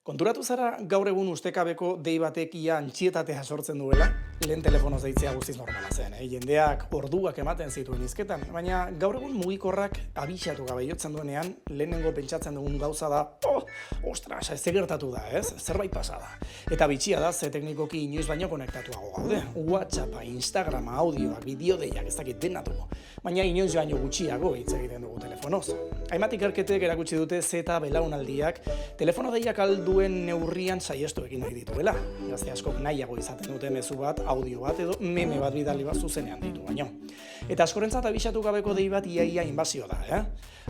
Konturatu zara gaur egun ustekabeko dei batek ia antxietatea sortzen duela? Lehen telefonoz deitzea guztiz normala zen, jendeak orduak ematen zituen hizketan, baina gaur egun mugikorrak abixatu gabe jotzen duenean, lehenengo pentsatzen dugun gauza da, ostras, ez gertatu da, ez? Zerbait pasa da. Eta bitxia da, ze teknikoki inoiz baino konektatuago gaude. WhatsAppa, Instagrama, audioak, bideodeiak, ez dakit denatuko. Baina inoiz baino gutxiago hitz egiten dugu telefonoz. Hainbat ikerketek erakutsi dute zeta belaunaldiak telefono deiak alduen neurrian saiestu egin nahi dituela. Gazte askok nahiago izaten dute mezu bat, audio bat edo meme bat bidali bat zuzenean ditu baino. Eta askorentzat abixatu gabeko dei bat iaia inbazio da,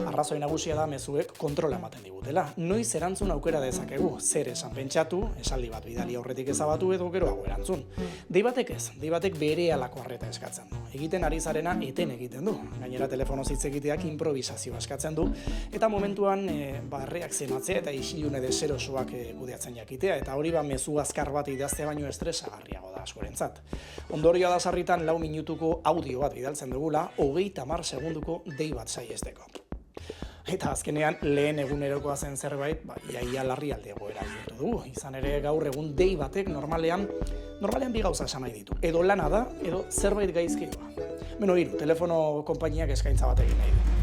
Arrazoi nagusia da mezuek kontrola ematen digutela. Noiz erantzun aukera dezakegu, zer esan pentsatu, esaldi bat bidali aurretik ezabatu edo geroago erantzun. Dei batek ez, dei batek berehalako arreta eskatzen du. Egiten ari zarena eten egiten du. Gainera telefonoz hitz egiteak improvisazioa eskatzen du eta momentuan reakzionatzea eta isilune deserosoak kudeatzen jakitea eta hori mezu azkar bat idaztea baino estresagarriago da askorentzat. Ondorioa da sarritan 4 minutuko audio bat bidaltzen dugula 30 segunduko dei bat saihesteko. Eta azkenean lehen egunerokoa zen zerbait, iaia larrialdi egoera bihurtu dugu. Izan ere gaur egun dei batek normalean bi gauza esan nahi ditu. Edo lana da, edo zerbait gaizki doa. Hiru, telefono konpainiak eskaintza bat egin nahi du.